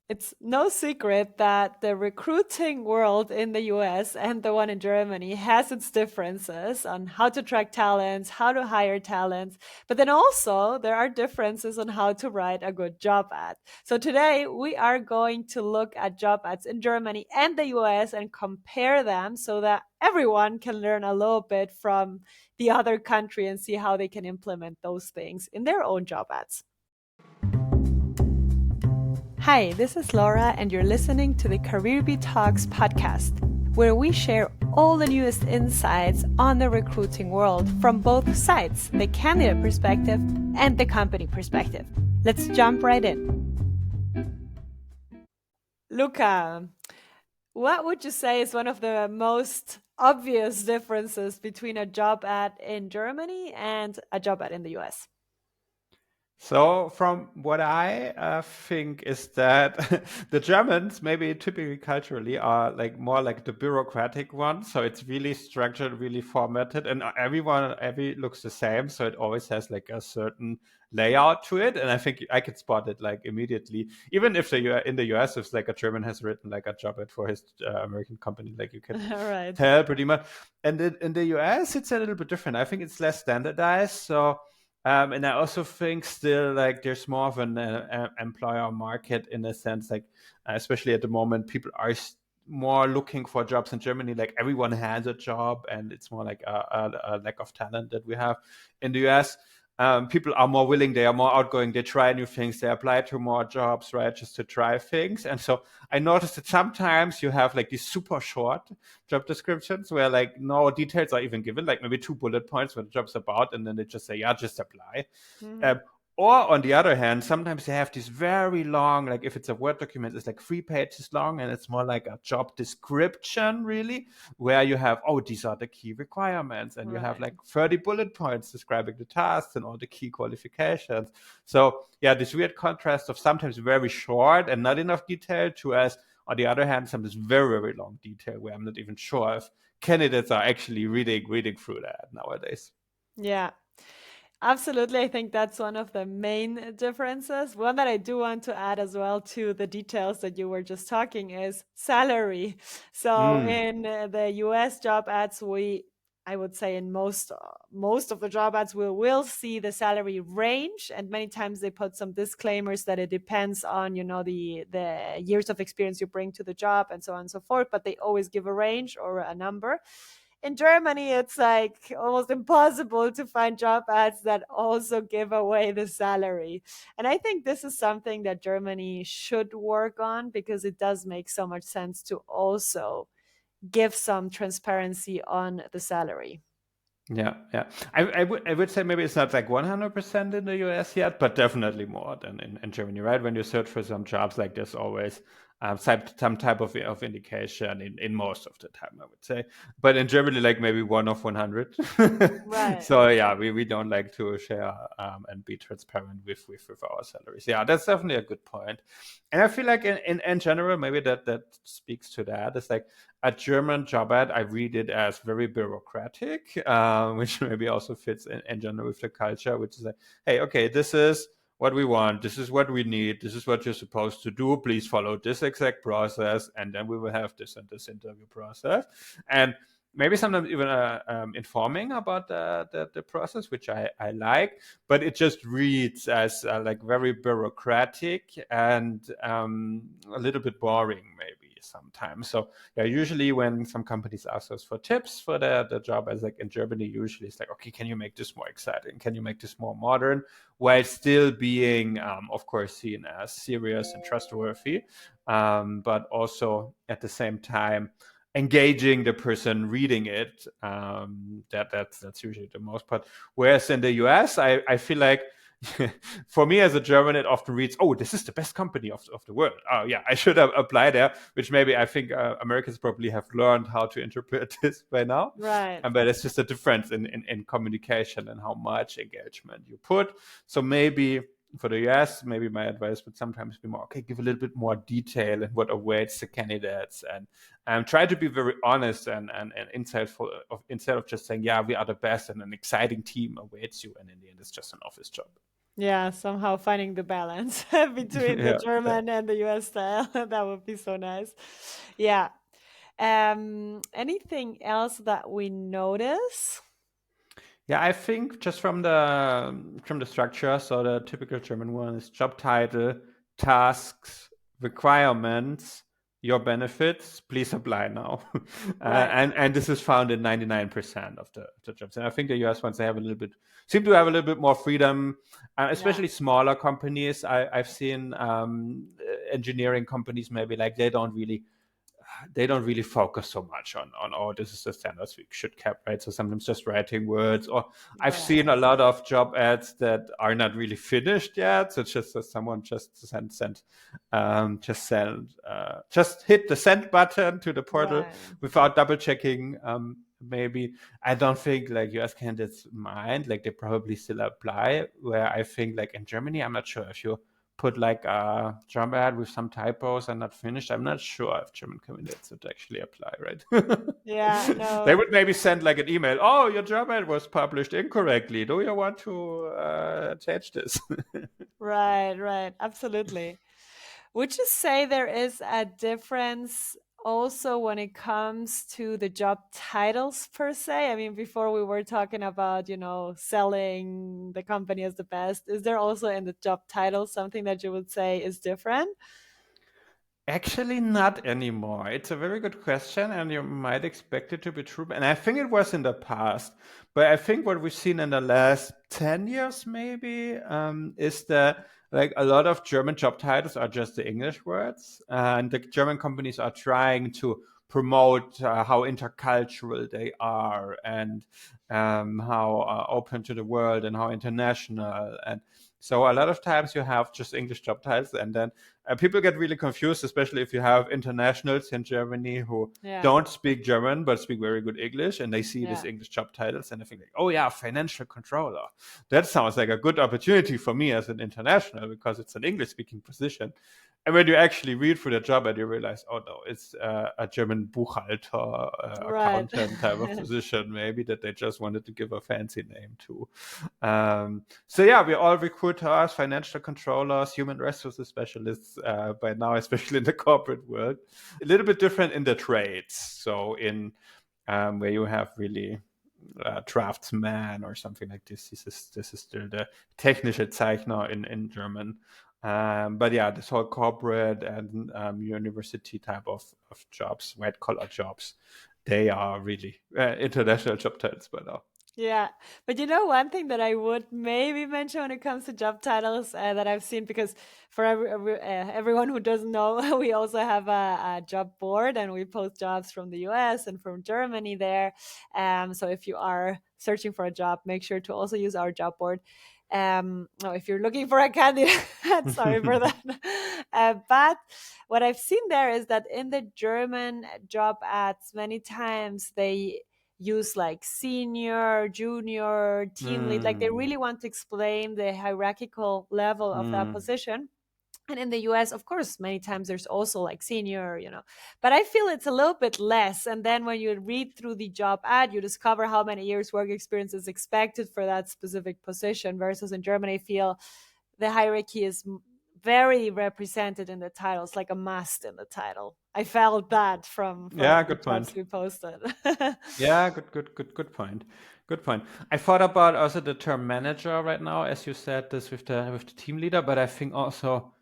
It's no secret that the recruiting world in the US and the one in Germany has its differences on how to track talents, how to hire talents, but then also there are differences on how to write a good job ad. So today we are going to look at job ads in Germany and the US and compare them so that everyone can learn a little bit from the other country and see how they can implement those things in their own job ads. Hi, this is Laura, and you're listening to the CareerBee Talks podcast, where we share all the newest insights on the recruiting world from both sides, the candidate perspective and the company perspective. Let's jump right in. Luca, what would you say is one of the most obvious differences between a job ad in Germany and a job ad in the US? So, from what I think is that the Germans, maybe typically culturally, are like more like the bureaucratic ones. So it's really structured, really formatted, and every looks the same. So it always has like a certain layout to it, and I think I could spot it like immediately. Even if in the US, if like a German has written like a job ad for his American company, like you can All right. tell pretty much. And in the US, it's a little bit different. I think it's less standardized. So. And I also think still like there's more of an employer market in a sense, like especially at the moment, people are more looking for jobs in Germany. Like everyone has a job, and it's more like a lack of talent that we have in the US. People are more willing, they are more outgoing, they try new things, they apply to more jobs, right, just to try things. And so I noticed that sometimes you have like these super short job descriptions where like no details are even given, like maybe two bullet points what the job's about, and then they just say, yeah, just apply. Mhm. Um, or on the other hand, sometimes they have these very long, like if it's a Word document, it's like 3 pages long, and it's more like a job description, really, where you have, oh, these are the key requirements, and you have Right. like 30 bullet points describing the tasks and all the key qualifications. So, yeah, this weird contrast of sometimes very short and not enough detail to us, on the other hand, sometimes very, very long detail where I'm not even sure if candidates are actually reading through that nowadays. Yeah. Absolutely. I think that's one of the main differences. One that I do want to add as well to the details that you were just talking is salary. So Mm, in the US job ads, I would say in most of the job ads, we will see the salary range, and many times they put some disclaimers that it depends on, the years of experience you bring to the job and so on and so forth, but they always give a range or a number. In Germany, it's like almost impossible to find job ads that also give away the salary. And I think this is something that Germany should work on because it does make so much sense to also give some transparency on the salary. yeah, yeah. I would say maybe it's not like 100% in the US yet, but definitely more than in Germany, right? When you search for some jobs, like there's always some type of indication in most of the time, I would say. But in Germany, like maybe 1 of 100. Right. So yeah, we don't like to share and be transparent with our salaries. Yeah, that's definitely a good point. And I feel like in general, maybe that speaks to that. It's like a German job ad, I read it as very bureaucratic, which maybe also fits in general with the culture, which is like, hey, okay, this is what we want, this is what we need, this is what you're supposed to do. Please follow this exact process, and then we will have this and this interview process. And maybe sometimes even informing about the process, which I like, but it just reads as like very bureaucratic and a little bit boring, maybe sometimes. So yeah, usually when some companies ask us for tips for the job, as like in Germany, usually it's like, okay, can you make this more exciting? Can you make this more modern, while still being, of course, seen as serious and trustworthy, but also at the same time engaging the person reading it. That's usually the most part. Whereas in the US, I feel like for me as a German, it often reads, "Oh, this is the best company of the world. Oh, yeah, I should have applied there." Which maybe I think Americans probably have learned how to interpret this by now. Right. But it's just a difference in communication and how much engagement you put. So maybe for the US, maybe my advice would sometimes be more, okay, give a little bit more detail and what awaits the candidates, and try to be very honest and insightful instead of just saying, yeah, we are the best and an exciting team awaits you. And in the end, it's just an office job. Yeah, somehow finding the balance between the Yeah, yeah. German and the US style. That would be so nice. Yeah. Anything else that we notice? Yeah, I think just from the structure, so the typical German one is job title, tasks, requirements, your benefits. Please apply now, Right. and this is found in 99% of the jobs. And I think the US ones they have a little bit seem to have a little bit more freedom, Yeah. especially smaller companies. I've seen engineering companies maybe like they don't really focus so much on oh, this is the standards we should cap, right? So sometimes just writing words, or I've seen a Right. lot of job ads that are not really finished yet. So it's just that someone just just hit the send button to the portal Right. without double checking. Maybe I don't think like US candidates mind, like they probably still apply. Where I think like in Germany, I'm not sure if you put like a job ad with some typos and not finished. I'm not sure if German candidates would actually apply, right? Yeah, They no. would maybe send like an email. Oh, your job ad was published incorrectly. Do you want to change this? Right, right. Absolutely. Would you say there is a difference also when it comes to the job titles per se? I mean, before we were talking about, selling the company as the best. Is there also in the job title something that you would say is different? Actually, not anymore. It's a very good question, and you might expect it to be true. And I think it was in the past. But I think what we've seen in the last 10 years, maybe, is that like a lot of German job titles are just the English words. And the German companies are trying to promote how intercultural they are and how open to the world and how international. And so a lot of times you have just English job titles, and then people get really confused, especially if you have internationals in Germany who Yeah, don't speak German but speak very good English, and they see these yeah, English job titles and they think like, oh yeah, financial controller. That sounds like a good opportunity for me as an international because it's an English-speaking position. And when you actually read through the job and you realize, oh no, it's a German Buchhalter, right. accountant type of position, maybe that they just wanted to give a fancy name to. So yeah, we're all recruiters, financial controllers, human resources specialists by now, especially in the corporate world. A little bit different in the trades. So in where you have really draftsman or something like this. This is still the technische Zeichner in German. But yeah, this whole corporate and university type of jobs, white collar jobs, they are really international job titles by now. Yeah, but one thing that I would maybe mention when it comes to job titles that I've seen, because for everyone who doesn't know, we also have a job board and we post jobs from the US and from Germany there. So if you are searching for a job, make sure to also use our job board. No, if you're looking for a candidate, sorry for that. But what I've seen there is that in the German job ads, many times they use like senior, junior, team lead. Like they Mm, really want to explain the hierarchical level of that mm. position. And in the US, of course, many times there's also like senior, but I feel it's a little bit less. And then when you read through the job ad, you discover how many years work experience is expected for that specific position. Versus in Germany, I feel the hierarchy is very represented in the title. It's like a must in the title. I felt that from Yeah, the good jobs point. we posted. Yeah, good point. Good point. I thought about also the term manager right now, as you said this with the team leader, but I think also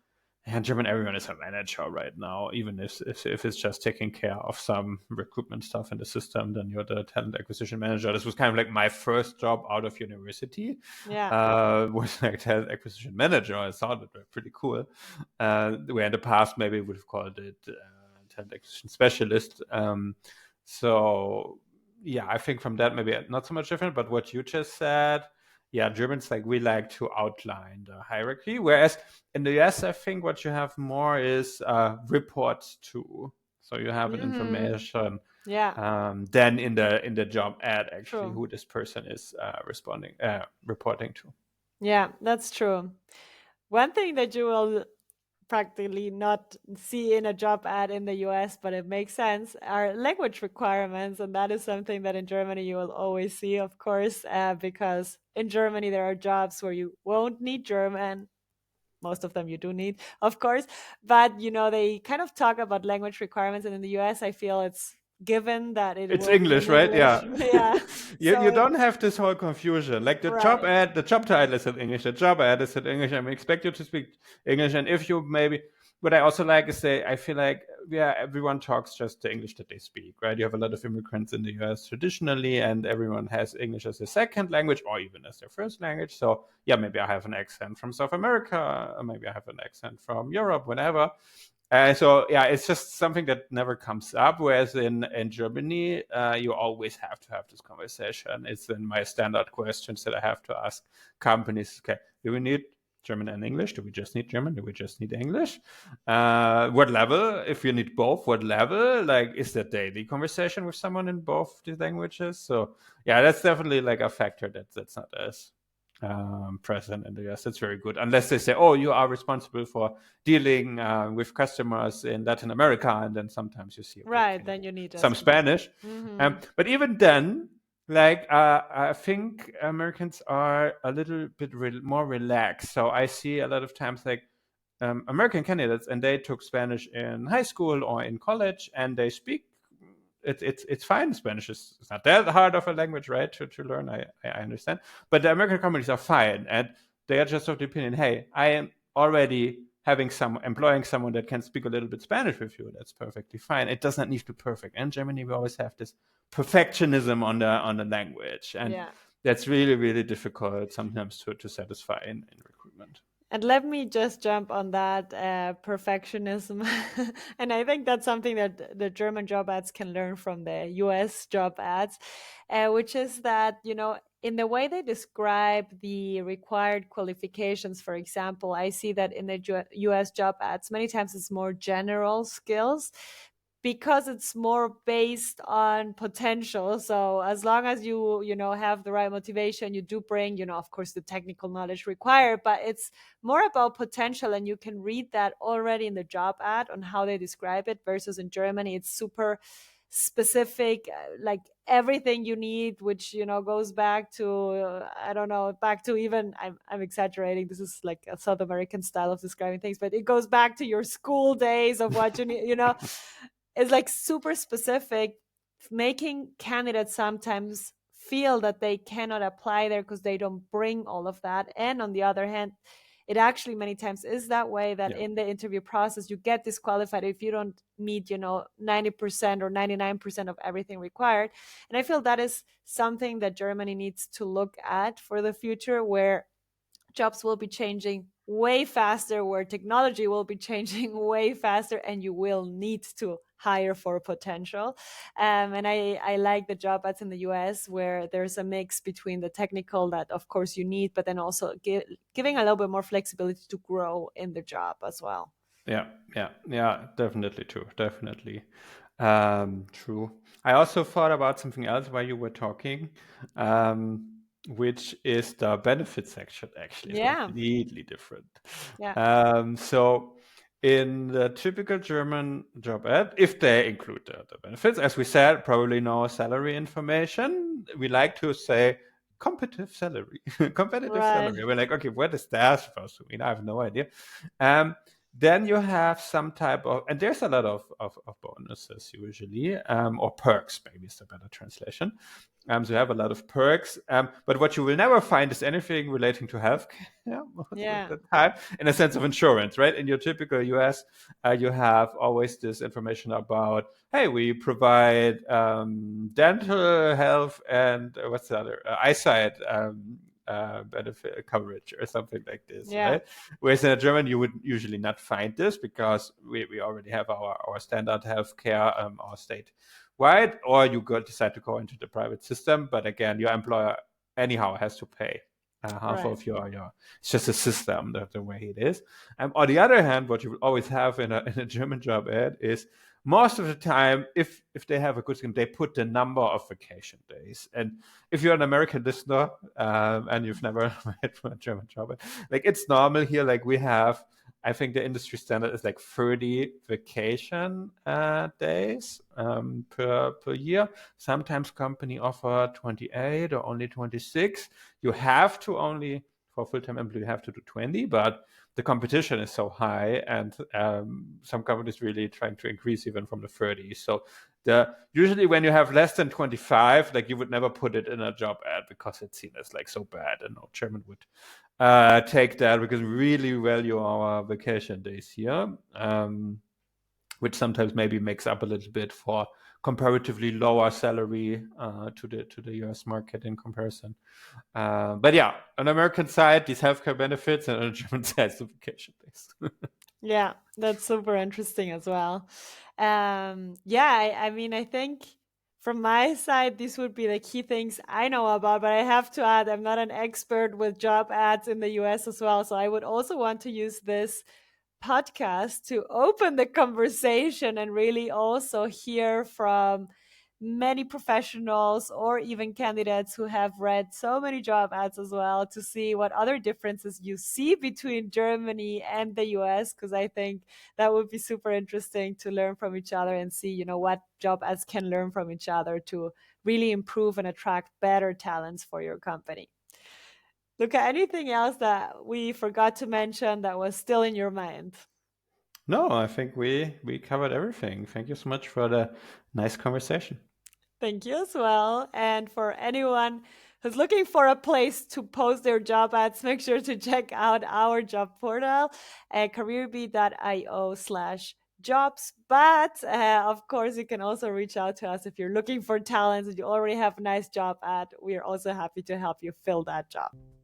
yeah, in German everyone is a manager right now, even if it's just taking care of some recruitment stuff in the system, then you're the talent acquisition manager. This was kind of like my first job out of university, Yeah. was like talent acquisition manager. I sounded pretty cool. Where in the past maybe would have called it talent acquisition specialist. So yeah, I think from that maybe not so much different, but what you just said, yeah, Germans like we like to outline the hierarchy, whereas in the US, I think what you have more is reports to. So you have an Hmm. information Yeah. then in the job ad actually True. who this person is reporting to. Yeah, that's true. One thing that you will practically not see in a job ad in the US, but it makes sense, are language requirements. And that is something that in Germany you will always see, of course, because in Germany there are jobs where you won't need German. Most of them you do need, of course. But, they kind of talk about language requirements. And in the US, I feel it's given that it It's will be English, in right? English. Yeah. Yeah. You So, don't have this whole confusion. Like right. the job title is in English, the job ad is in English. I mean, expect you to speak English. And if you maybe, what I also like is I feel like, yeah, everyone talks just the English that they speak, right? You have a lot of immigrants in the US traditionally, and everyone has English as their second language or even as their first language. So, yeah, maybe I have an accent from South America, or maybe I have an accent from Europe, whatever. So yeah, it's just something that never comes up. Whereas in Germany, you always have to have this conversation. It's in my standard questions that I have to ask companies. Okay, do we need German and English? Do we just need German? Do we just need English? What level? If you need both, what level? Like, is there daily conversation with someone in both these languages? So yeah, that's definitely like a factor that's not as present in the US. That's very good. Unless they say, oh, you are responsible for dealing with customers in Latin America, and then sometimes you see, okay, Right. can you Then do you need some us. Spanish? Hmm. But even then, like I think Americans are a little bit more relaxed. So I see a lot of times like American candidates, and they took Spanish in high school or in college, and they speak. It's fine. Spanish is it's not that hard of a language, right? To learn, I understand. But the American companies are fine, and they are just of the opinion, hey, I am already having employing someone that can speak a little bit Spanish with you. That's perfectly fine. It does not need to be perfect. In Germany, we always have this perfectionism on the language, and Yeah. that's really really difficult sometimes to satisfy in recruitment. And let me just jump on that perfectionism. And I think that's something that the German job ads can learn from the US job ads, which is that, in the way they describe the required qualifications, for example, I see that in the US job ads, many times it's more general skills because it's more based on potential. So as long as you have the right motivation, you do bring, of course, the technical knowledge required, but it's more about potential. And you can read that already in the job ad on how they describe it, versus in Germany it's super specific, like everything you need, which goes back to I don't know, back to, even I'm exaggerating, this is like a South American style of describing things, but it goes back to your school days of what you need. It's like super specific, making candidates sometimes feel that they cannot apply there because they don't bring all of that. And on the other hand, it actually many times is that way, that Yeah. in the interview process you get disqualified if you don't meet 90% or 99% of everything required. And I feel that is something that Germany needs to look at for the future, where jobs will be changing way faster, where technology will be changing way faster, and you will need to hire for potential. And I like the job ads in the US where there's a mix between the technical that, of course, you need, but then also giving a little bit more flexibility to grow in the job as well. Yeah, yeah, definitely true. Definitely. True. I also thought about something else while you were talking, which is the benefit section actually is Yeah. completely different. Yeah. So in the typical German job ad, if they include the benefits, as we said, probably no salary information. We like to say competitive salary, competitive Right. salary. We're like, okay, what is that supposed to mean? I have no idea. Um, then you have some type of, and there's a lot of bonuses usually, or perks, maybe is the better translation. So you have a lot of perks, but what you will never find is anything relating to healthcare most of Yeah. the time, in a sense of insurance, right? In your typical US, you have always this information about, hey, we provide dental health and what's the other, eyesight benefit coverage or something like this, Yeah. right? Whereas in German, you would usually not find this because we already have our standard healthcare, our state wide, or you decide to go into the private system. But again, your employer anyhow has to pay half Right. of your. It's just a system, the way it is. On the other hand, what you will always have in a German job ad is most of the time, if they have a good scheme, they put the number of vacation days. And if you're an American listener and you've never applied for a German job, like it's normal here. Like we have I think the industry standard is like 30 vacation days per year. Sometimes company offer 28 or only 26. You have to only for full-time employee you have to do 20, but the competition is so high, and some companies really trying to increase even from the 30. So the usually when you have less than 25, like you would never put it in a job ad because it's seen as like so bad, and no German would take that because we really value our vacation days here, which sometimes maybe makes up a little bit for comparatively lower salary to the US market in comparison. But yeah, on the American side, these healthcare benefits, and on the German side, the vacation days. Yeah, that's super interesting as well. Yeah, I mean, I think from my side, these would be the key things I know about, but I have to add, I'm not an expert with job ads in the US as well. So I would also want to use this podcast to open the conversation and really also hear from many professionals or even candidates who have read so many job ads as well to see what other differences you see between Germany and the US, because I think that would be super interesting to learn from each other and see, what job ads can learn from each other to really improve and attract better talents for your company. Look at anything else that we forgot to mention that was still in your mind. No, I think we covered everything. Thank you so much for the nice conversation. Thank you as well. And for anyone who's looking for a place to post their job ads, make sure to check out our job portal at careerbee.io/jobs. But of course, you can also reach out to us if you're looking for talents and you already have a nice job ad. We are also happy to help you fill that job.